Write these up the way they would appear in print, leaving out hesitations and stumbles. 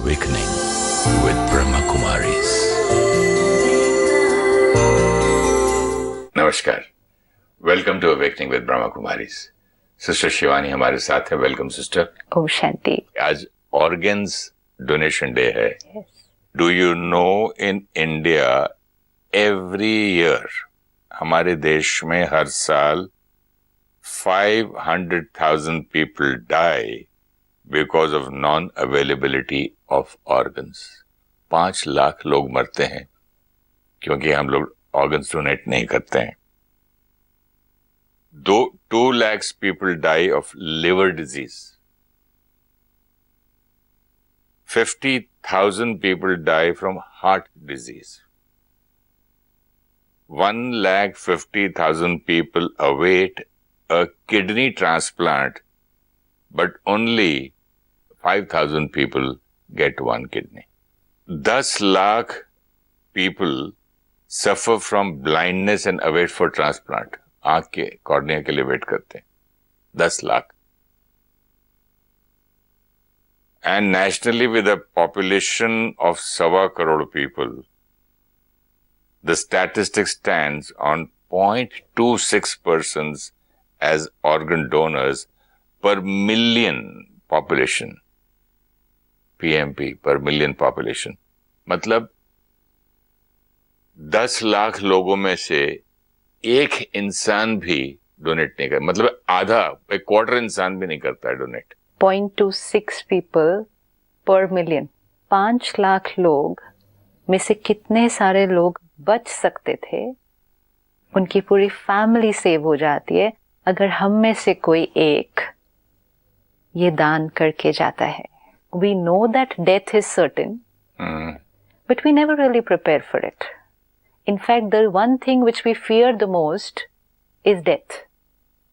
Awakening with Brahma Kumaris. नमस्कार, welcome to awakening with Brahma Kumaris. Sister Shivani हमारे साथ है। Welcome sister. ओम शांति। आज ऑर्गन्स डोनेशन डे है। Do you know in India every year हमारे देश में हर साल 500,000 people die because of non availability of organs. 5 lakh लोग मरते हैं क्योंकि हम लोग ऑर्गन्स डोनेट नहीं करते हैं। 2 lakhs people die of liver disease. 50,000 people die from heart disease. 1,50,000 people await a kidney transplant, but only 5,000 people get 1 kidney. 10 lakh people suffer from blindness and await for transplant. आंख के cornea के लिए wait करते हैं 10 lakh. And nationally with a population of 1.25 crore people, the statistic stands on 0.26 persons as organ donors per million population, PMP per million population। मतलब 10 लाख लोगों में से एक इंसान भी डोनेट नहीं कर, मतलब आधा, 1/4 इंसान भी नहीं करता है डोनेट। 0.26 पीपल पर मिलियन। 5 लाख लोग में से कितने सारे लोग बच सकते थे, उनकी पूरी फैमिली सेव हो जाती है अगर हम में से कोई एक ये दान करके जाता है। We know that death is certain, but we never really prepare for it. In fact, the one thing which we fear the most is death.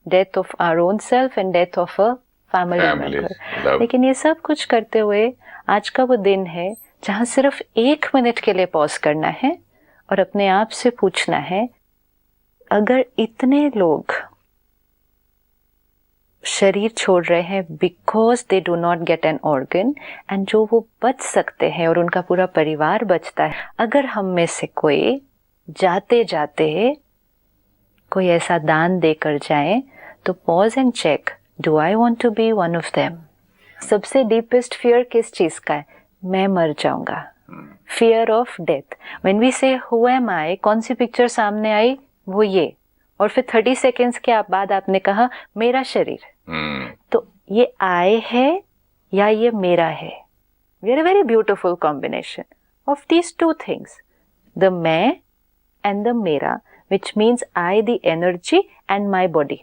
Death of our own self and death of a family member. लेकिन ये सब कुछ करते हुए आज का वो दिन है जहाँ सिर्फ 1 मिनट के लिए पॉज करना है और अपने आप से पूछना है, अगर इतने लोग शरीर छोड़ रहे हैं because they do not gate an organ, and जो वो बच सकते हैं और उनका पूरा परिवार बचता है, अगर हम में से कोई जाते जाते कोई ऐसा दान देकर जाए तो pause and check, do I want to be one of them. सबसे डीपेस्ट फियर किस चीज का है? मैं मर जाऊंगा। Fear of death. When we say who am I, कौन सी पिक्चर सामने आई? वो ये, और फिर 30 सेकेंड्स के बाद आपने कहा मेरा शरीर। तो ये आई है या ये मेरा है? Very very beautiful combination of these 2 things, the मैं and the मेरा, which means I the energy and my body।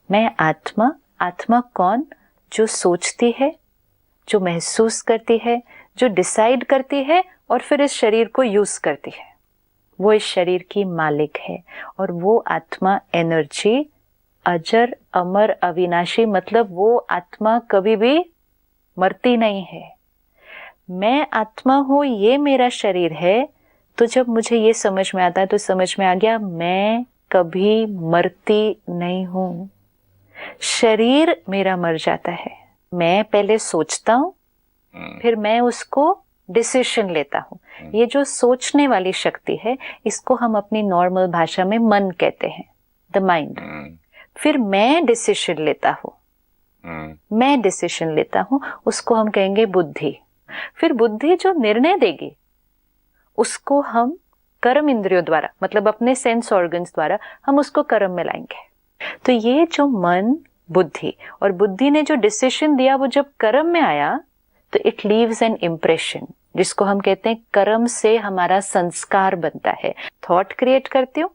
मैं आत्मा। आत्मा कौन? जो सोचती है, जो महसूस करती है, जो डिसाइड करती है और फिर इस शरीर को यूज करती है। वो इस शरीर की मालिक है। और वो आत्मा एनर्जी अजर अमर अविनाशी, मतलब वो आत्मा कभी भी मरती नहीं है। मैं आत्मा हूं, ये मेरा शरीर है। तो जब मुझे ये समझ में आता है तो समझ में आ गया मैं कभी मरती नहीं हूं। शरीर मेरा मर जाता है। मैं पहले सोचता हूं, फिर मैं उसको डिसीजन लेता हूं। ये जो सोचने वाली शक्ति है, इसको हम अपनी नॉर्मल भाषा में मन कहते हैं, द माइंड। फिर मैं डिसीजन लेता हूं, मैं डिसीजन लेता हूं, उसको हम कहेंगे बुद्धि। फिर बुद्धि जो निर्णय देगी उसको हम कर्म इंद्रियों द्वारा, मतलब अपने सेंस ऑर्गन्स द्वारा हम उसको कर्म में लाएंगे। तो ये जो मन, बुद्धि, और बुद्धि ने जो डिसीजन दिया वो जब कर्म में आया तो इट लीव्स एन इम्प्रेशन, जिसको हम कहते हैं कर्म से हमारा संस्कार बनता है। थॉट क्रिएट करती हूँ,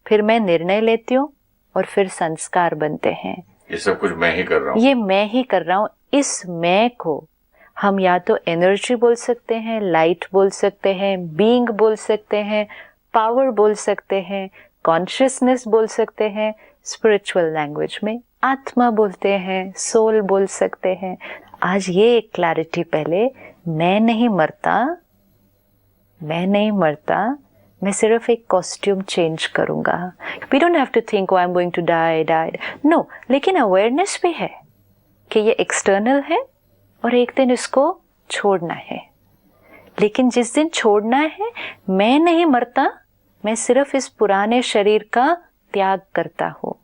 फिर मैं निर्णय लेती हूँ और फिर संस्कार बनते हैं। ये सब कुछ मैं ही कर रहा हूँ। ये मैं ही कर रहा हूँ। इस मैं को हम या तो एनर्जी बोल सकते हैं, लाइट बोल सकते हैं, बीइंग बोल सकते हैं, पावर बोल सकते हैं, कॉन्शियसनेस बोल सकते हैं, स्पिरिचुअल लैंग्वेज में आत्मा बोलते हैं, सोल बोल सकते हैं। आज ये एक क्लैरिटी पहले, मैं नहीं मरता, मैं नहीं मरता, मैं सिर्फ एक कॉस्ट्यूम चेंज करूंगा। We don't have to think I am going to die die, no. लेकिन अवेयरनेस भी है कि ये एक्सटर्नल है और एक दिन इसको छोड़ना है। लेकिन जिस दिन छोड़ना है, मैं नहीं मरता, मैं सिर्फ इस पुराने शरीर का त्याग करता हूँ,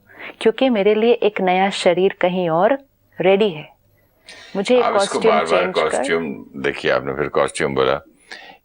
क्योंकि मेरे लिए एक नया शरीर कहीं और रेडी है। मुझे एक कॉस्ट्यूम चेंज कर। कॉस्ट्यूम, देखिए आपने फिर कॉस्ट्यूम बोला।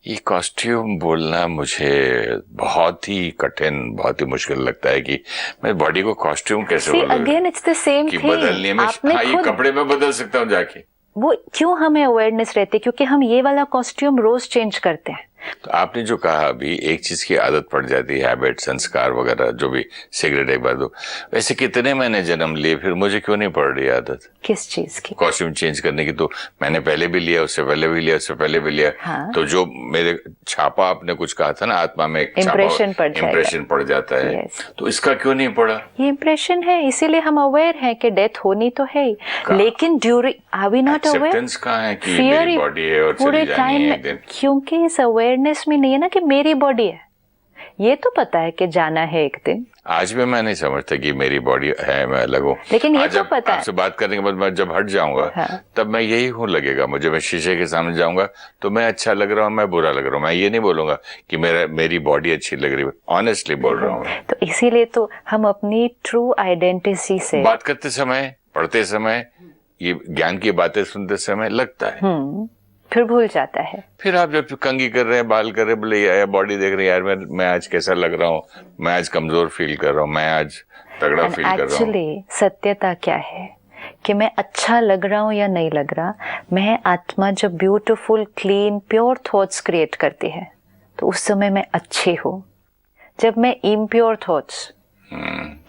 ये कॉस्ट्यूम बोलना मुझे बहुत ही कठिन, बहुत ही मुश्किल लगता है कि मैं बॉडी को कॉस्ट्यूम कैसे बोलूं। Again it's the same thing, बदलने में ये कपड़े में बदल सकता हूँ जाके। वो क्यों हमें अवेयरनेस रहती है? क्योंकि हम ये वाला कॉस्ट्यूम रोज चेंज करते हैं। तो आपने जो कहा अभी, एक चीज की आदत पड़ जाती है, हैबिट, संस्कार वगैरह, जो भी, सिगरेट एक बार दो, वैसे कितने मैंने जन्म लिए, फिर मुझे क्यों नहीं पड़ रही आदत? किस चीज की? कॉस्ट्यूम चेंज करने की। तो मैंने पहले भी लिया, उससे पहले भी लिया, उससे पहले भी लिया। हाँ? तो जो मेरे छापा, आपने कुछ कहा था ना, आत्मा में इम्प्रेशन पड़ जाता है। तो इसका क्यों नहीं पड़ा? ये इम्प्रेशन है, इसीलिए हम अवेयर हैं कि डेथ होनी तो है ही, लेकिन during are we not aware? Acceptance कहाँ है कि मेरी बॉडी है और पूरे टाइम में, क्योंकि इस अवेयरनेस में नहीं है ना कि मेरी बॉडी है। ये तो पता है कि जाना है एक दिन। आज भी मैं नहीं समझता कि मेरी बॉडी है, मैं अलग हूँ। लेकिन ये तो पता है, आपसे बात करने के बाद मैं जब हट जाऊंगा, हाँ, तब मैं यही हूँ लगेगा मुझे। मैं शीशे के सामने जाऊंगा तो मैं अच्छा लग रहा हूँ, मैं बुरा लग रहा हूँ। मैं ये नहीं बोलूंगा कि मेरी बॉडी अच्छी लग रही है, ऑनेस्टली बोल रहा हूँ। तो इसीलिए तो हम अपनी ट्रू आइडेंटिटी से बात करते समय, पढ़ते समय, ये ज्ञान की बातें सुनते समय लगता है, फिर भूल जाता है। फिर आप जब कंघी कर रहे हैं, बाल कर रहे हैं, बोले यार बॉडी देख रहे हैं, यार मैं आज कैसा लग रहा हूँ, मैं आज कमजोर फील कर रहा हूँ, मैं आज तगड़ा फील कर रहा हूँ। एक्चुअली सत्यता क्या है कि मैं अच्छा लग रहा हूँ या नहीं लग रहा, मैं आत्मा जब beautiful, clean, pure thoughts create करती है तो उस समय मैं अच्छी हूँ। जब मैं इम्प्योर थॉट्स,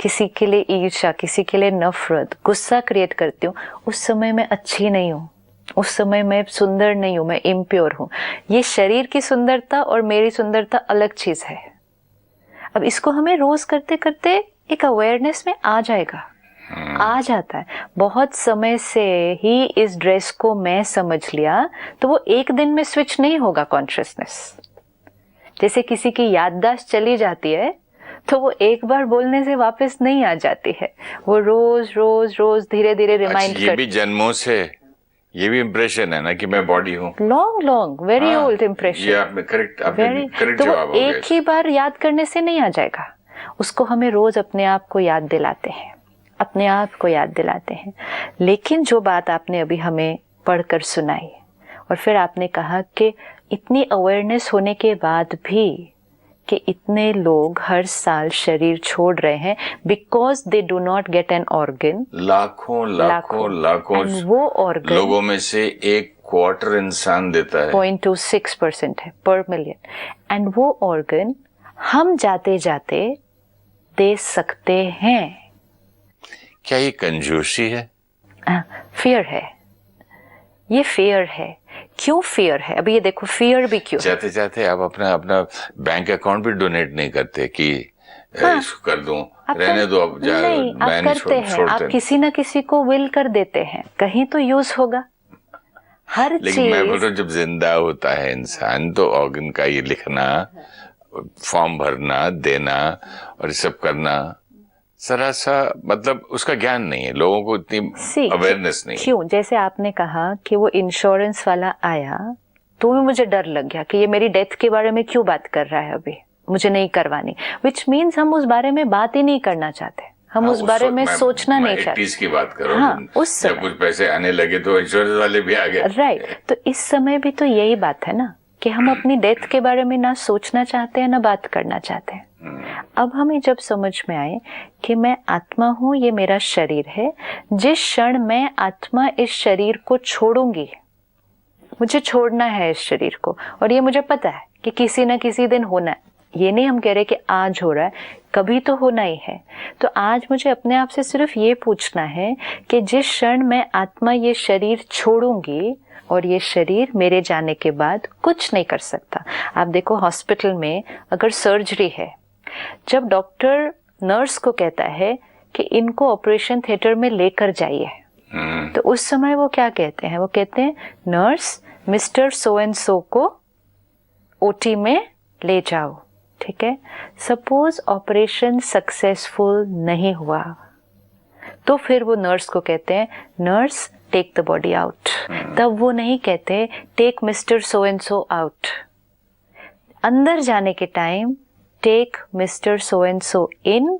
किसी के लिए ईर्ष्या, किसी के लिए नफरत, गुस्सा क्रिएट करती हूँ, उस समय मैं अच्छी नहीं हूँ, उस समय मैं सुंदर नहीं हूं, मैं इम्प्योर हूं। ये शरीर की सुंदरता और मेरी सुंदरता अलग चीज है। अब इसको हमें रोज करते करते एक अवेयरनेस में आ जाएगा, आ जाता है। बहुत समय से ही इस ड्रेस को मैं समझ लिया तो वो एक दिन में स्विच नहीं होगा कॉन्शियसनेस। जैसे किसी की याददाश्त चली जाती है तो वो एक बार बोलने से वापस नहीं आ जाती है, वो रोज रोज रोज धीरे धीरे रिमाइंड ये भी जन्मों से, ये भी इम्प्रेशन है ना कि मैं बॉडी हूँ। Long very old impression. ये आपने करेक्ट जवाब हो गया। एक ही बार याद करने से नहीं आ जाएगा, उसको हमें रोज अपने आप को याद दिलाते हैं, अपने आप को याद दिलाते हैं। लेकिन जो बात आपने अभी हमें पढ़कर सुनाई और फिर आपने कहा कि इतनी अवेयरनेस होने के बाद भी कि इतने लोग हर साल शरीर छोड़ रहे हैं because they do not gate an organ. लाखों वो ऑर्गन लोगों में से 1/4 इंसान देता है, 0.26% है पर मिलियन। एंड वो ऑर्गन हम जाते जाते दे सकते हैं। क्या ये कंजूसी है? फियर है, ये फियर है। क्यों फियर है? अभी ये देखो, फियर भी क्यों? जाते जाते आप अपना बैंक अकाउंट भी डोनेट नहीं करते कि इसको कर दूं, रहने दो, अब नहीं, आप करते हैं, आप किसी ना किसी को विल कर देते हैं, कहीं तो यूज होगा हर चीज। लेकिन मैं बोल रहा हूँ जब जिंदा होता है इंसान तो ऑर्गन का ये लिखना, फॉर्म भरना, देना और ये सब करना, जरा सा मतलब उसका ज्ञान नहीं है लोगों को, इतनी अवेयरनेस नहीं। क्यों? जैसे आपने कहा कि वो इंश्योरेंस वाला आया तो मुझे डर लग गया कि ये मेरी डेथ के बारे में क्यों बात कर रहा है, अभी मुझे नहीं करवानी, विच मीन्स हम उस बारे में बात ही नहीं करना चाहते, हम उस बारे में सोचना नहीं चाहते। 80s की बात करो। हाँ, उस समय जब कुछ पैसे आने लगे तो इंश्योरेंस वाले भी आ गए। राइट। तो इस समय भी तो यही बात है ना कि हम अपनी डेथ के बारे में ना सोचना चाहते हैं ना बात करना चाहते हैं। अब हमें जब समझ में आए कि मैं आत्मा हूं, ये मेरा शरीर है, जिस क्षण मैं आत्मा इस शरीर को छोड़ूंगी, मुझे छोड़ना है इस शरीर को, और ये मुझे पता है कि किसी ना किसी दिन होना है। ये नहीं हम कह रहे कि आज हो रहा है, कभी तो होना ही है। तो आज मुझे अपने आप से सिर्फ ये पूछना है कि जिस क्षण मैं आत्मा ये शरीर छोड़ूंगी, और ये शरीर मेरे जाने के बाद कुछ नहीं कर सकता। आप देखो हॉस्पिटल में अगर सर्जरी है, जब डॉक्टर नर्स को कहता है कि इनको ऑपरेशन थिएटर में लेकर जाइए, तो उस समय वो क्या कहते हैं? वो कहते हैं नर्स मिस्टर सो एंड सो को ओटी में ले जाओ। ठीक है, सपोज ऑपरेशन सक्सेसफुल नहीं हुआ तो फिर वो नर्स को कहते हैं nurse take the body out, तब वो नहीं कहते take mister so and so out. अंदर जाने के time take mister so and so in.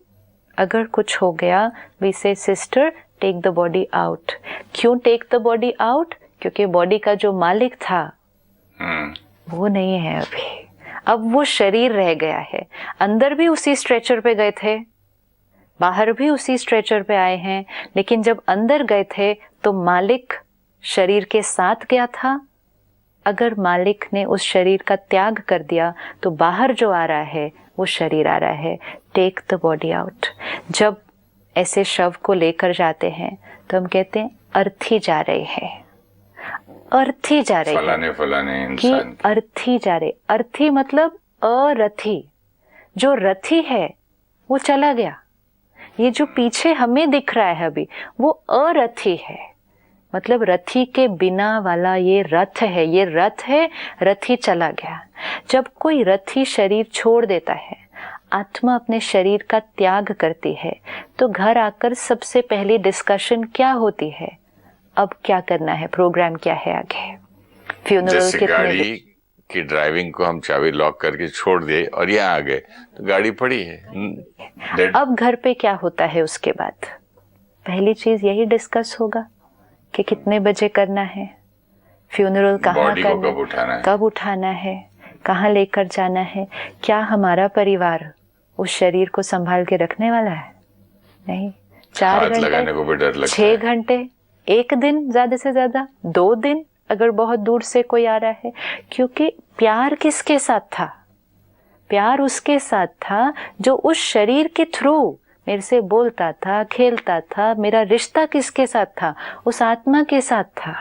अगर कुछ हो गया we say sister take the body out. क्यों टेक द बॉडी आउट? क्योंकि बॉडी का जो मालिक था वो नहीं है अभी, अब वो शरीर रह गया है। अंदर भी उसी स्ट्रेचर पे गए थे, बाहर भी उसी स्ट्रेचर पे आए हैं, लेकिन जब अंदर गए थे तो मालिक शरीर के साथ गया था। अगर मालिक ने उस शरीर का त्याग कर दिया तो बाहर जो आ रहा है वो शरीर आ रहा है। Take the body out. जब ऐसे शव को लेकर जाते हैं तो हम कहते हैं अर्थी जा रहे हैं, अर्थी जा रहे हैं, फलाने इंसान कि अर्थी जा रहे। अर्थी मतलब अरथी, जो रथी है वो चला गया। ये जो पीछे हमें दिख रहा है अभी वो अरथी है, मतलब रथी के बिना वाला ये रथ है, ये रथ है, रथी चला गया। जब कोई रथी शरीर छोड़ देता है, आत्मा अपने शरीर का त्याग करती है, तो घर आकर सबसे पहली डिस्कशन क्या होती है? अब क्या करना है, प्रोग्राम क्या है आगे। फ्यूनरल कितने गाड़ी की ड्राइविंग को हम चाबी लॉक करके छोड़ दिए और ये आ गए तो गाड़ी पड़ी है। अब घर पे क्या होता है उसके बाद? पहली चीज यही डिस्कस होगा कि कितने बजे करना है, फ्यूनरल कहाँ करना है, कब उठाना है, कहाँ लेकर जाना है। क्या हमारा परिवार उस शरीर को संभाल के रखने वाला है? नहीं। 4 घंटे, 6 घंटे, 1 दिन, ज्यादा से ज्यादा 2 दिन, अगर बहुत दूर से कोई आ रहा है। क्योंकि प्यार किसके साथ था? प्यार उसके साथ था जो उस शरीर के थ्रू मेरे से बोलता था, खेलता था। मेरा रिश्ता किसके साथ था? उस आत्मा के साथ था।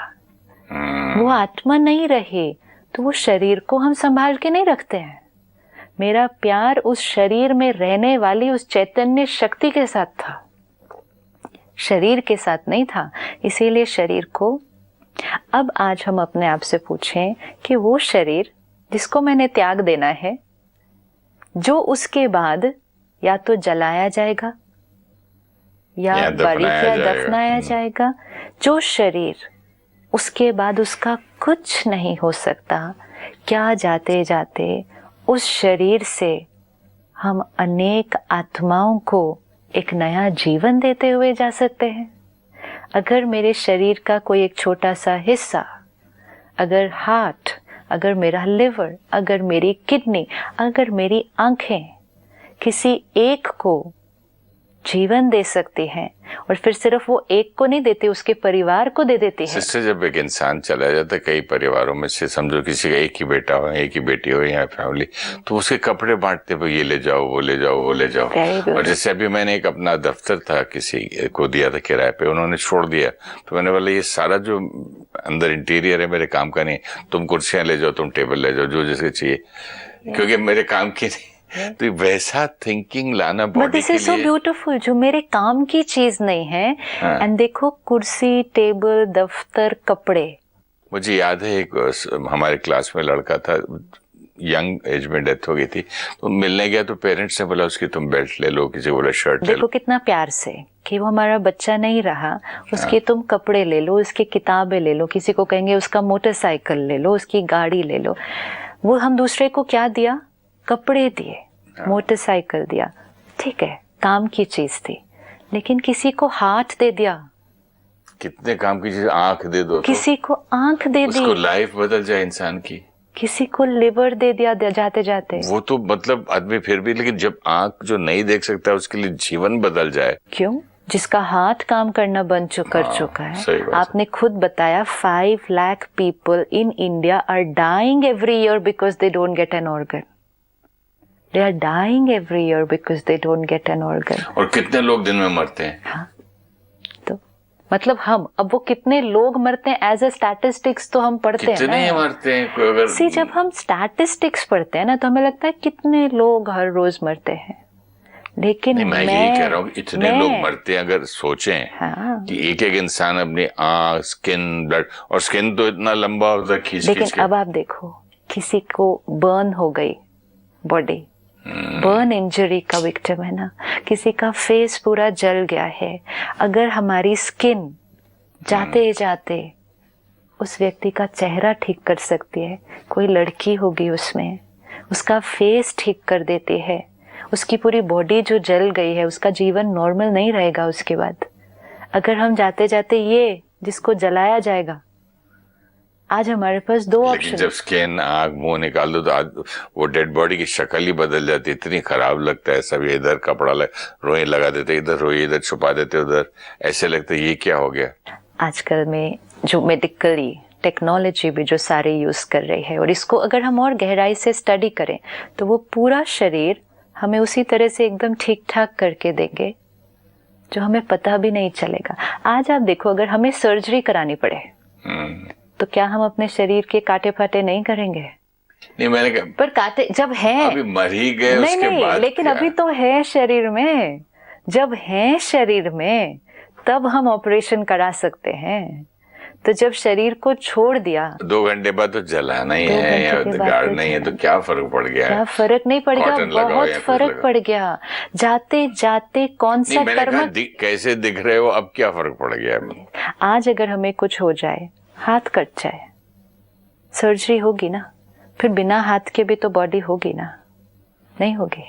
वो आत्मा नहीं रहे तो वो शरीर को हम संभाल के नहीं रखते हैं। मेरा प्यार उस शरीर में रहने वाली उस चैतन्य शक्ति के साथ था, शरीर के साथ नहीं था। इसीलिए शरीर को अब आज हम अपने आप से पूछें कि वो शरीर जिसको मैंने त्याग देना है, जो उसके बाद या तो जलाया जाएगा या दफनाया जाएगा, जो शरीर उसके बाद उसका कुछ नहीं हो सकता, क्या जाते जाते उस शरीर से हम अनेक आत्माओं को एक नया जीवन देते हुए जा सकते हैं। अगर मेरे शरीर का कोई एक छोटा सा हिस्सा, अगर हार्ट, अगर मेरा लिवर, अगर मेरी किडनी, अगर मेरी आंखें किसी एक को जीवन दे सकती हैं, और फिर सिर्फ वो एक को नहीं देती, उसके परिवार को दे देती है। इससे जब एक इंसान चला जाता है, कई परिवारों में से समझो किसी का एक ही बेटा हो, एक ही बेटी हो या फैमिली, तो उसके कपड़े बांटते हैं, ये ले जाओ, वो ले जाओ, वो ले जाओ। और जैसे अभी मैंने एक अपना दफ्तर था किसी को दिया था किराए पे, उन्होंने छोड़ दिया, तो मैंने बोला ये सारा जो अंदर इंटीरियर है मेरे काम का नहीं, तुम कुर्सियां ले जाओ, तुम टेबल ले जाओ, जो जैसे चाहिए, क्योंकि मेरे काम की नहीं। तो वैसा थिंकिंग लाना body this is so beautiful, जो मेरे काम की चीज नहीं है। एंड देखो, कुर्सी, टेबल, दफ्तर, कपड़े। मुझे याद है एक हमारे क्लास में लड़का था, यंग एज में डेथ हो गई थी, तो मिलने गया तो पेरेंट्स ने बोला उसकी तुम बेल्ट ले लो, किसी को बोला शर्ट ले लो। देखो कितना प्यार से कि वो हमारा बच्चा नहीं रहा, उसके तुम कपड़े ले लो, उसकी किताबें ले लो, किसी को कहेंगे उसका मोटरसाइकिल ले लो, उसकी गाड़ी ले लो। वो हम दूसरे को क्या दिया? कपड़े दिए, मोटरसाइकिल दिया, ठीक है, काम की चीज थी। लेकिन किसी को हाथ दे दिया, कितने काम की चीज, आंख दे दो, किसी को आंख दे दी, उसको लाइफ बदल जाए इंसान की। किसी को लिवर दे दिया जाते जाते, वो तो मतलब आदमी फिर भी, लेकिन जब आंख जो नहीं देख सकता उसके लिए जीवन बदल जाए। क्यों? जिसका हाथ काम करना बंद कर चुका है। आपने खुद बताया 5 lakh people in India are dying every year because they don't get an organ. They are dying every year because they don't get an organ. और कितने लोग दिन में मरते हैं? हाँ, तो मतलब हम अब वो कितने लोग मरते हैं एज अ स्टैटिस्टिक्स तो हम पढ़ते हैं ना, कितने मरते हैं कोई अगर सी जब हम स्टैटिस्टिक्स पढ़ते हैं ना तो हमें लगता है कितने लोग हर रोज मरते हैं, लेकिन मैं यही कह रहा हूँ इतने लोग मरते हैं। अगर सोचें कि एक एक इंसान अपनी आँख, स्किन, ब्लड, और स्किन तो इतना लंबा होता है खींच लेकिन अब आप देखो किसी को बर्न हो गई बॉडी, बर्न इंजरी का विक्टिम है ना, किसी का फेस पूरा जल गया है। अगर हमारी स्किन जाते जाते उस व्यक्ति का चेहरा ठीक कर सकती है। कोई लड़की होगी उसमें, उसका फेस ठीक कर देती है, उसकी पूरी बॉडी जो जल गई है उसका जीवन नॉर्मल नहीं रहेगा उसके बाद। अगर हम जाते जाते ये जिसको जलाया जाएगा, आज हमारे पास दो ऑप्शन। जब स्किन आग मुंह निकाल दो तो आज वो डेड बॉडी की शक्ल ही बदल जाती है, इतनी खराब लगता है। सब इधर कपड़ा रोई लगा देते, इधर रोई इधर छुपा देते, उधर ऐसे लगता है ये क्या हो गया। आजकल में जो मेडिकली टेक्नोलॉजी भी जो सारे यूज कर रही है, और इसको अगर हम और गहराई से स्टडी करें तो वो पूरा शरीर हमें उसी तरह से एकदम ठीक ठाक करके देंगे जो हमें पता भी नहीं चलेगा। आज आप देखो, अगर हमें सर्जरी करानी पड़े तो क्या हम अपने शरीर के काटे फाटे नहीं करेंगे? नहीं, मैंने कहा पर काटे जब हैं, अभी मर ही गए उसके बाद, लेकिन क्या? अभी तो है शरीर में। जब है शरीर में तब हम ऑपरेशन करा सकते हैं। तो जब शरीर को छोड़ दिया 2 घंटे बाद तो जलाना ही है या गाड़ नहीं है तो क्या फर्क पड़ गया? क्या फर्क नहीं पड़ गया? बहुत फर्क पड़ गया। जाते जाते कौन सा कर्म कैसे दिख रहे हो, अब क्या फर्क पड़ गया? आज अगर हमें कुछ हो जाए, हाथ कट जाए, सर्जरी होगी ना, फिर बिना हाथ के भी तो बॉडी होगी ना? नहीं होगी।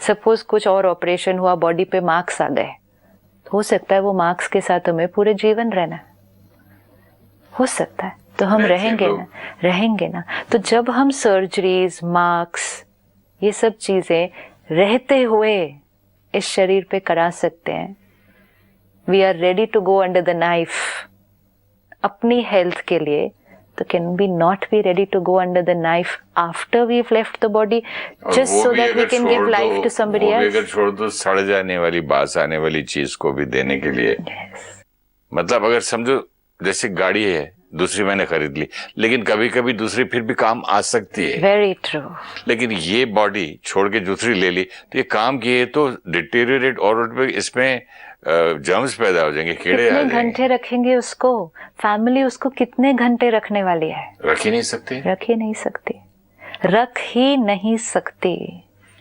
सपोज कुछ और ऑपरेशन हुआ, बॉडी पे मार्क्स आ गए, हो सकता है वो मार्क्स के साथ हमें पूरे जीवन रहना, हो सकता है। तो हम रहेंगे ना। तो जब हम सर्जरीज, मार्क्स, ये सब चीजें रहते हुए इस शरीर पे करा सकते हैं, we are ready to go under the knife अपनी हेल्थ के लिए, तो can we not be ready to go under the knife after we left the body, just so that we can give life to somebody else? अगर छोड़ दो सड़ जाने वाली, बास आने वाली चीज को भी देने के लिए। मतलब अगर समझो जैसे गाड़ी है, दूसरी मैंने खरीद ली, लेकिन कभी कभी दूसरी फिर भी काम आ सकती है। Very true. लेकिन ये बॉडी छोड़ के दूसरी ले ली तो ये काम की है तो डिटेरियोरेट, और इसमें जर्म्स पैदा हो जाएंगे, कीड़े आ जाएंगे। कितने घंटे रखेंगे उसको? फैमिली उसको कितने घंटे रखने वाली है? रख ही नहीं सकती।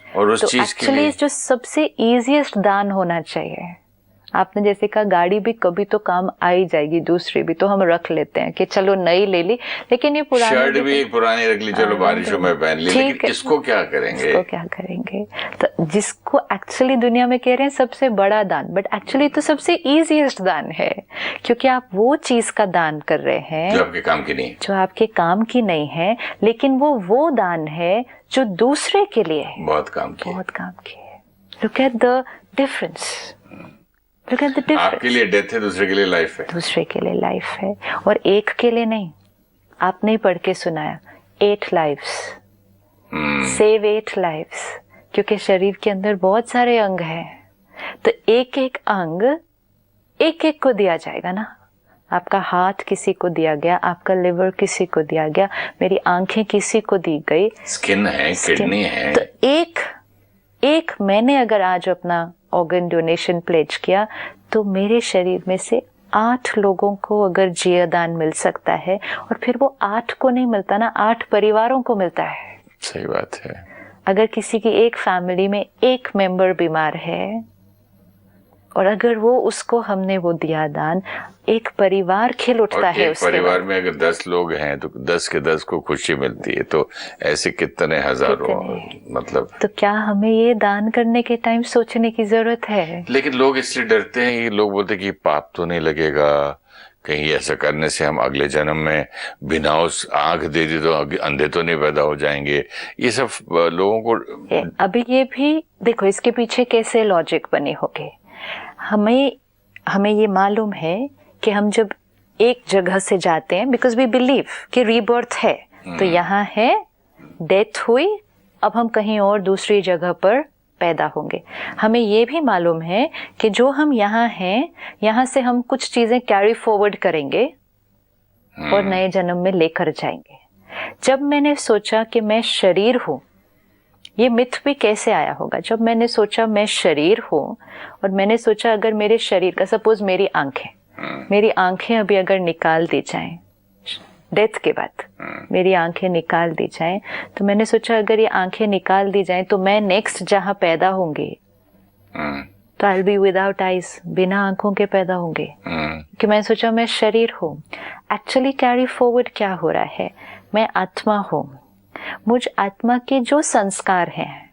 और उस चीज के लिए जो सबसे इजीएस्ट दान होना चाहिए, आपने जैसे कहा गाड़ी भी कभी तो काम आ ही जाएगी, दूसरी भी तो हम रख लेते हैं कि चलो नई ले ली, लेकिन ये पुरानी शर्ट भी एक पुरानी रख ली, चलो बारिशों में पहन ली, लेकिन इसको क्या करेंगे? तो जिसको एक्चुअली दुनिया में कह रहे हैं सबसे बड़ा दान, बट एक्चुअली तो सबसे इजीएस्ट दान है, क्योंकि आप वो चीज का दान कर रहे हैं जो आपके काम की नहीं है, लेकिन वो दान है जो दूसरे के लिए बहुत काम की है। Look at the difference. आपके लिए डेथ है, दूसरे के लिए लाइफ है। और एक के लिए नहीं, आपने पढ़ के सुनाया 8 lives, सेव 8 lives, क्योंकि शरीर के अंदर बहुत सारे अंग हैं, तो एक एक अंग एक एक को दिया जाएगा ना। आपका हाथ किसी को दिया गया, आपका लिवर किसी को दिया गया, मेरी आंखें किसी को दी गई, स्किन है, किडनी है। तो एक मैंने अगर आज अपना ऑर्गन डोनेशन प्लेज किया तो मेरे शरीर में से 8 लोगों को अगर जीवदान मिल सकता है, और फिर वो 8 को नहीं मिलता ना, 8 परिवारों को मिलता है। सही बात है। अगर किसी की एक फैमिली में एक मेंबर बीमार है और अगर वो उसको हमने वो दिया दान, एक परिवार खिल उठता है। उसके परिवार में अगर 10 लोग हैं तो 10 के 10 को खुशी मिलती है, तो ऐसे कितने हजारों, मतलब। तो क्या हमें ये दान करने के टाइम सोचने की जरूरत है? लेकिन लोग इससे डरते हैं, ये लोग बोलते हैं कि पाप तो नहीं लगेगा, कहीं ऐसा करने से हम अगले जन्म में बिना उस आंख दे दी तो अंधे तो नहीं पैदा हो जाएंगे। ये सब लोगों को अभी ये भी देखो इसके पीछे कैसे लॉजिक बनी होगी। हमें ये मालूम है कि हम जब एक जगह से जाते हैं, बिकॉज वी बिलीव कि रीबर्थ है, तो यहाँ है, डेथ हुई, अब हम कहीं और दूसरी जगह पर पैदा होंगे। हमें ये भी मालूम है कि जो हम यहाँ हैं, यहाँ से हम कुछ चीजें कैरी फॉरवर्ड करेंगे और नए जन्म में लेकर जाएंगे। जब मैंने सोचा कि मैं शरीर हूँ, ये मिथ भी कैसे आया होगा? जब मैंने सोचा मैं शरीर हूँ और मैंने सोचा अगर मेरे शरीर का, सपोज मेरी आंखें अभी अगर निकाल दी जाएं डेथ के बाद, मेरी आंखें निकाल दी जाएं, तो मैंने सोचा अगर ये आंखें निकाल दी जाएं तो मैं नेक्स्ट जहां पैदा होंगी, तो तो I will be without eyes, बिना आंखों के पैदा होंगे, कि मैं सोचा मैं शरीर हूँ। एक्चुअली कैरी फॉरवर्ड क्या हो रहा है, मैं आत्मा हूँ, मुझ आत्मा के जो संस्कार हैं,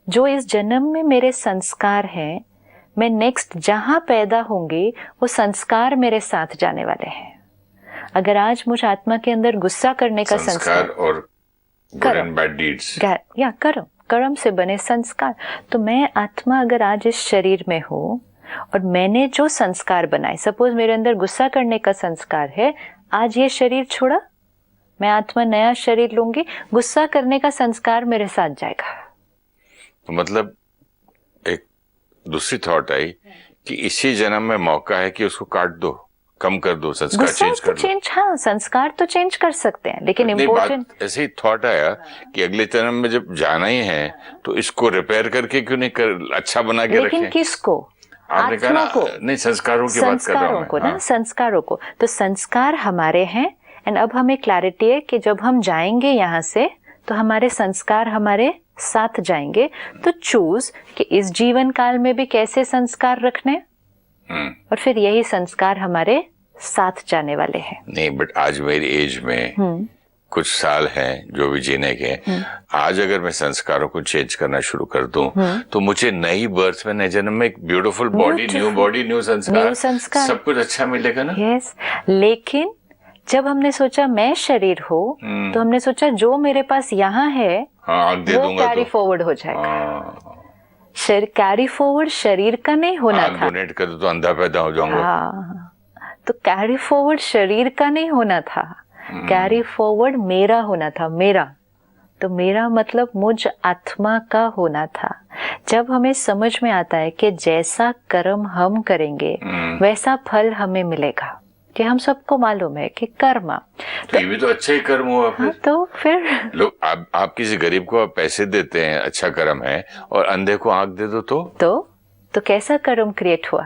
जो इस जन्म में मेरे संस्कार हैं, मैं नेक्स्ट जहां पैदा होंगी वो संस्कार मेरे साथ जाने वाले हैं। अगर आज मुझ आत्मा के अंदर गुस्सा करने का संस्कार और गुड एंड बैड डीड्स या कर्म से बने संस्कार, तो मैं आत्मा अगर आज इस शरीर में हूँ और मैंने जो संस्कार बनाए, सपोज मेरे अंदर गुस्सा करने का संस्कार है, आज ये शरीर छोड़ा, मैं आत्मा नया शरीर लूंगी, गुस्सा करने का संस्कार मेरे साथ जाएगा। तो मतलब एक दूसरी थॉट आई कि इसी जन्म में मौका है कि उसको काट दो, कम कर दो, संस्कार चेंज कर दो। हाँ, संस्कार तो चेंज कर सकते हैं, लेकिन इम्पोर्टेंट ऐसे ही थॉट आया कि अगले जन्म में जब जाना ही है तो इसको रिपेयर करके क्यों नहीं अच्छा बना के रखें। लेकिन किसको? आपने कहा ना, नहीं संस्कारों की बात कर रहा हूं मैं। ना, संस्कारों को, तो संस्कार हमारे हैं। एंड अब हमें क्लैरिटी है कि जब हम जाएंगे यहाँ से तो हमारे संस्कार हमारे साथ जाएंगे। तो चूज कि इस जीवन काल में भी कैसे संस्कार रखने, और फिर यही संस्कार हमारे साथ जाने वाले हैं। नहीं, बट आज मेरी एज में कुछ साल हैं जो भी जीने के, आज अगर मैं संस्कारों को चेंज करना शुरू कर दूं तो मुझे नई बर्थ में, नए जन्म में एक ब्यूटीफुल बॉडी, न्यू संस्कार, सब कुछ अच्छा मिलेगा ना। यस, लेकिन जब हमने सोचा मैं शरीर हूँ तो हमने सोचा जो मेरे पास यहाँ है वो कैरी फॉरवर्ड हो जाएगा। कैरी फॉरवर्ड शरीर का नहीं होना था। डोनेट कर दो तो अंधा पैदा हो जाऊंगा। हाँ, तो कैरी फॉरवर्ड शरीर का नहीं होना था, कैरी फॉरवर्ड मेरा होना था। मेरा तो मेरा मतलब मुझ आत्मा का होना था। जब हमें समझ में आता है कि जैसा कर्म हम करेंगे वैसा फल हमें मिलेगा, कि हम सबको मालूम है कि कर्म तो ये भी तो अच्छा ही कर्म हुआ फिर। तो फिर लोग आप किसी गरीब को पैसे देते हैं, अच्छा कर्म है, और अंधे को आंख दे दो तो कैसा कर्म क्रिएट हुआ?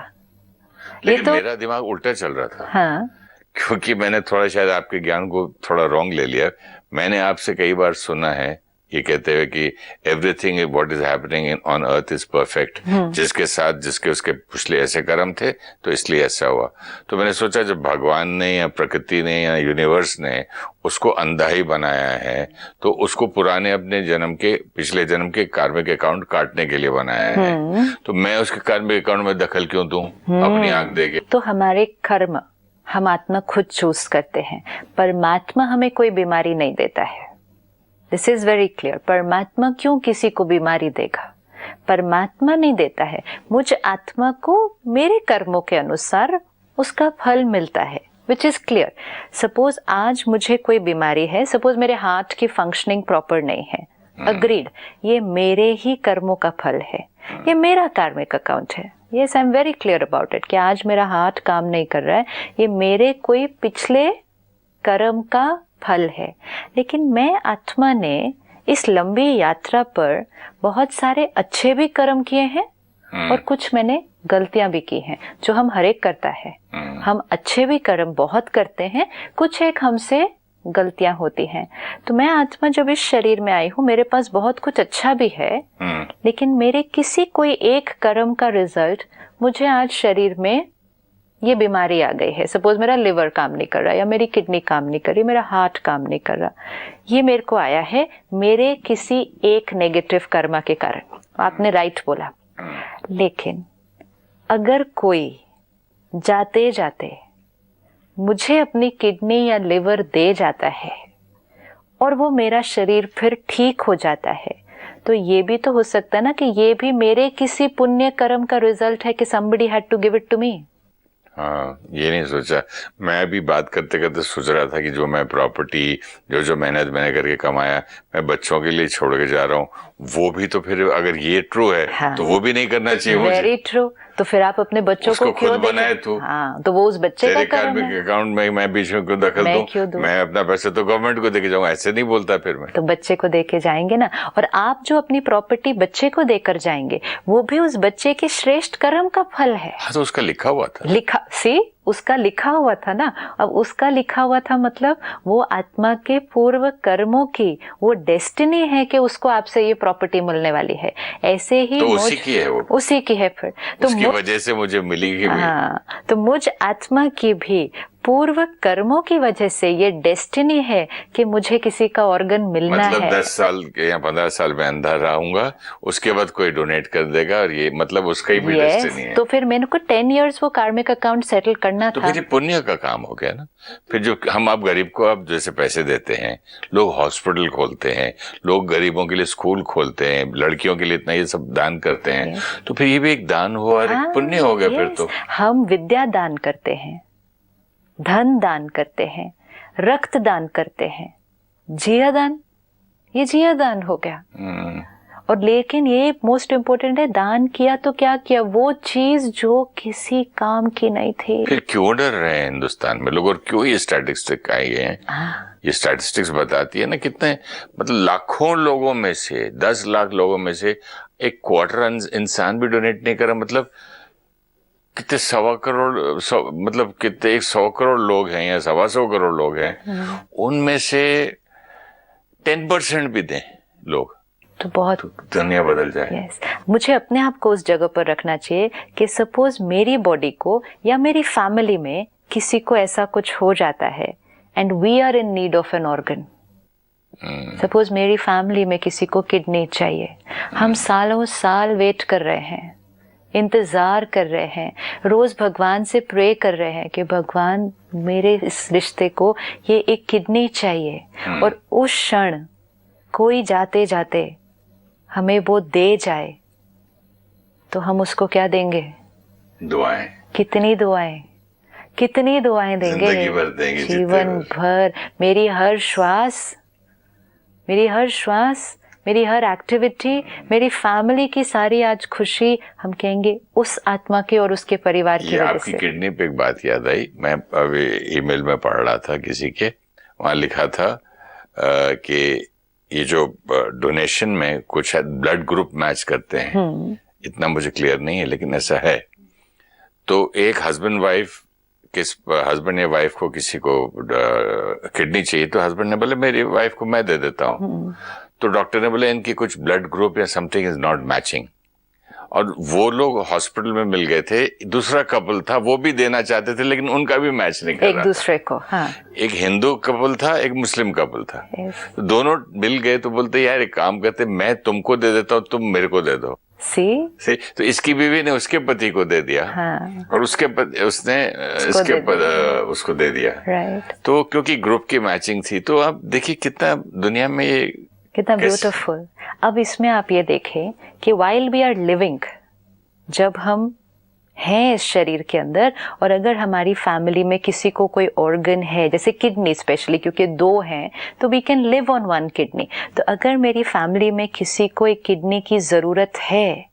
लेकिन तो मेरा दिमाग उल्टा चल रहा था। हाँ, क्योंकि मैंने थोड़ा शायद आपके ज्ञान को थोड़ा रॉन्ग ले लिया। मैंने आपसे कई बार सुना है ये कहते हुए कि everything what is happening in on earth is perfect, जिसके साथ जिसके उसके पिछले ऐसे कर्म थे तो इसलिए ऐसा हुआ। तो मैंने सोचा जब भगवान ने या प्रकृति ने या यूनिवर्स ने उसको अंधा ही बनाया है तो उसको पुराने अपने जन्म के, पिछले जन्म के कार्मिक अकाउंट काटने के लिए बनाया है, तो मैं उसके कार्मिक अकाउंट में दखल क्यों दूं अपनी आंख देके? तो हमारे कर्म हम आत्मा खुद चूज करते हैं। परमात्मा हमें कोई बीमारी नहीं देता है। This is very clear. परमात्मा क्यों किसी को बीमारी देगा? परमात्मा नहीं देता है। मुझ आत्मा को मेरे कर्मों के अनुसार उसका फल मिलता है, विच इज क्लियर। सपोज आज मुझे कोई बीमारी है, सपोज मेरे हार्ट की फंक्शनिंग प्रॉपर नहीं है, अग्रीड, ये मेरे ही कर्मों का फल है, ये मेरा कार्मिक अकाउंट है। Yes, I am very clear about it कि आज मेरा हार्ट काम नहीं कर रहा है, ये मेरे कोई पिछले कर्म का फल है। लेकिन मैं आत्मा ने इस लंबी यात्रा पर बहुत सारे अच्छे भी कर्म किए हैं और कुछ मैंने गलतियां भी की हैं, जो हम हर एक करता है। हम अच्छे भी कर्म बहुत करते हैं, कुछ एक हमसे गलतियां होती हैं। तो मैं आत्मा जब इस शरीर में आई हूँ, मेरे पास बहुत कुछ अच्छा भी है, लेकिन मेरे किसी कोई एक कर्म का रिजल्ट मुझे आज शरीर में ये बीमारी आ गई है। सपोज मेरा लिवर काम नहीं कर रहा, या मेरी किडनी काम नहीं कर रही, मेरा हार्ट काम नहीं कर रहा, ये मेरे को आया है मेरे किसी एक नेगेटिव कर्मा के कारण। आपने राइट बोला। लेकिन अगर कोई जाते जाते मुझे अपनी किडनी या लिवर दे जाता है और वो मेरा शरीर फिर ठीक हो जाता है, तो ये भी तो हो सकता है ना कि ये भी मेरे किसी पुण्य कर्म का रिजल्ट है कि somebody had to give it to me। हाँ, ये नहीं सोचा। मैं भी बात करते करते सोच रहा था कि जो मैं प्रॉपर्टी, जो मेहनत मैंने करके कमाया, मैं बच्चों के लिए छोड़ के जा रहा हूँ, वो भी तो फिर अगर ये ट्रू है हाँ। तो वो भी नहीं करना चाहिए। Very true. तो फिर आप अपने बच्चों को क्यों बनाए? तू हाँ, तो वो उस बच्चे का कर्म है। अकाउंट में मैं बीच में क्यों दखल दूं? मैं अपना पैसे तो गवर्नमेंट को देके जाऊंगा, ऐसे नहीं बोलता फिर मैं। तो बच्चे को देके जाएंगे ना, और आप जो अपनी प्रॉपर्टी बच्चे को देकर जाएंगे वो भी उस बच्चे के श्रेष्ठ कर्म का फल है। हाँ, तो उसका लिखा हुआ था। लिखा, सी उसका लिखा हुआ था ना, अब उसका लिखा हुआ था मतलब वो आत्मा के पूर्व कर्मों की वो डेस्टिनी है कि उसको आपसे ये प्रॉपर्टी मिलने वाली है। ऐसे ही तो उसी की है वो, उसी की है फिर तो उसकी वजह से मुझे मिली। हाँ, तो मुझ आत्मा की भी पूर्व कर्मों की वजह से ये डेस्टिनी है कि मुझे किसी का ऑर्गन मिलना मतलब है। 10 साल या 15 साल में अंधा रहूंगा, उसके बाद कोई डोनेट कर देगा, और ये मतलब उसका ही भी डेस्टिनी है। तो फिर मैंने को 10 years वो कार्मिक अकाउंट सेटल करना तो था। फिर ये पुण्य का काम हो गया ना। फिर जो हम आप गरीब को आप जैसे पैसे देते हैं, लोग हॉस्पिटल खोलते हैं, लोग गरीबों के लिए स्कूल खोलते हैं, लड़कियों के लिए इतना ये सब दान करते हैं, तो फिर ये भी एक दान हुआ और एक पुण्य हो गया। फिर तो हम विद्या दान करते हैं, धन दान करते हैं, रक्त दान करते हैं, जिया दान, ये जिया दान हो गया। और लेकिन ये मोस्ट इम्पोर्टेंट है, दान किया तो क्या किया, वो चीज जो किसी काम की नहीं थी। फिर क्यों डर रहे हैं हिंदुस्तान में लोग, और क्यों ये स्टैटिस्टिक आई है? ये स्टैटिस्टिक्स बताती है ना कितने, मतलब लाखों लोगों में से 10 लाख लोगों में से 1/4 इंसान भी डोनेट नहीं करा। मतलब कितने 100 करोड़ मतलब कितने 100 करोड़ लोग हैं या 125 करोड़ लोग हैं, उनमें से 10% भी दें लोग तो बहुत दुनिया बदल जाए। yes. मुझे अपने आप को उस जगह पर रखना चाहिए कि सपोज मेरी बॉडी को या मेरी फैमिली में किसी को ऐसा कुछ हो जाता है and we are in need of an organ. Suppose मेरी फैमिली में किसी को किडनी चाहिए, हम सालों साल वेट कर रहे हैं, इंतजार कर रहे हैं, रोज भगवान से प्रे कर रहे हैं कि भगवान मेरे इस रिश्ते को ये एक किडनी चाहिए, और उस क्षण कोई जाते जाते हमें वो दे जाए तो हम उसको क्या देंगे? दुआएं। कितनी दुआएं, कितनी दुआएं देंगे? जिंदगी भर देंगे, जीवन भर। मेरी हर श्वास, मेरी हर श्वास, मेरी हर एक्टिविटी, मेरी फैमिली की सारी आज खुशी हम कहेंगे उस आत्मा की और उसके परिवार की वजह आपकी से। किडनी पे एक बात याद आई, मैं अभी ईमेल में पढ़ रहा था किसी के, वहां लिखा था कि ये जो डोनेशन में कुछ ब्लड ग्रुप मैच करते हैं, इतना मुझे क्लियर नहीं है लेकिन ऐसा है। तो एक हस्बैंड वाइफ, हस्बैंड या वाइफ को किसी को किडनी चाहिए, तो हस्बैंड ने बोले मेरी वाइफ को मैं दे देता हूँ। तो डॉक्टर ने बोले इनकी कुछ ब्लड ग्रुप या समथिंग इज नॉट मैचिंग, और वो लोग हॉस्पिटल में मिल गए थे। दूसरा कपल था, वो भी देना चाहते थे लेकिन उनका भी मैच नहीं कर रहा था। एक दूसरे को, हाँ। एक हिंदू कपल था, एक मुस्लिम कपल था। तो दोनों मिल गए, तो बोलते यार एक काम करते, मैं तुमको दे देता हूँ, तुम मेरे को दे दो। सी तो इसकी बीवी ने उसके पति को दे दिया, हाँ। और उसके पति उसने उसको दे दिया। राइट। तो क्योंकि ग्रुप की मैचिंग थी। तो आप देखिए कितना दुनिया में ये कितना ब्यूटीफुल। अब इसमें आप ये देखें कि वाइल वी आर लिविंग, जब हम हैं इस शरीर के अंदर, और अगर हमारी फैमिली में किसी को कोई ऑर्गन है, जैसे किडनी स्पेशली क्योंकि 2 हैं, तो we can live on 1 kidney. तो अगर मेरी फैमिली में किसी को एक किडनी की जरूरत है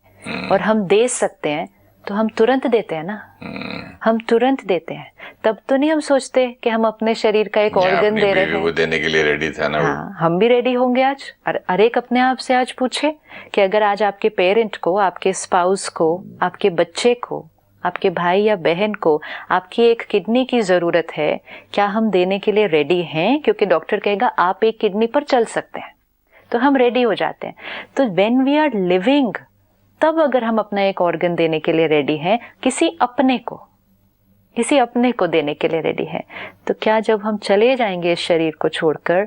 और हम दे सकते हैं, तो हम तुरंत देते हैं ना, हम तुरंत देते हैं। तब तो नहीं हम सोचते कि हम अपने शरीर का एक ऑर्गन दे रहे हैं। वो देने के लिए रेडी था ना। हाँ, हम भी रेडी होंगे आज। हर एक अपने आप से आज पूछे कि अगर आज आपके पेरेंट को, आपके स्पाउस को, आपके बच्चे को, आपके भाई या बहन को आपकी एक किडनी की जरूरत है, क्या हम देने के लिए रेडी हैं? क्योंकि डॉक्टर कहेगा आप एक किडनी पर चल सकते हैं, तो हम रेडी हो जाते हैं। तो व्हेन वी आर लिविंग, तब अगर हम अपना एक ऑर्गन देने के लिए रेडी हैं, किसी अपने को देने के लिए रेडी हैं, तो क्या जब हम चले जाएंगे इस शरीर को छोड़कर,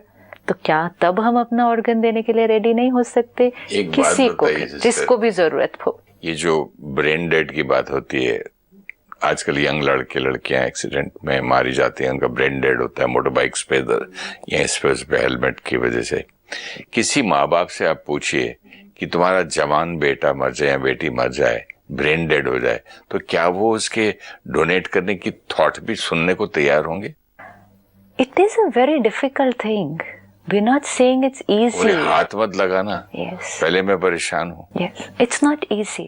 तो क्या तब हम अपना ऑर्गन देने के लिए रेडी नहीं हो सकते? किसी को जिसको भी जरूरत हो। ये जो ब्रेन डेड की बात होती है, आजकल यंग लड़के लड़कियां एक्सीडेंट में मारी जाती हैं, उनका ब्रेन डेड होता है मोटर बाइक्स पे या स्पेस पे हेलमेट की वजह से। किसी माँ बाप से आप पूछिए कि तुम्हारा जवान बेटा मर जाए या बेटी मर जाए, ब्रेन डेड हो जाए, तो क्या वो उसके डोनेट करने की थॉट भी सुनने को तैयार होंगे? It is a very difficult thing. We're not saying it's easy. हाथ मत लगाना। Yes. पहले मैं परेशान हूँ। Yes. It's not easy.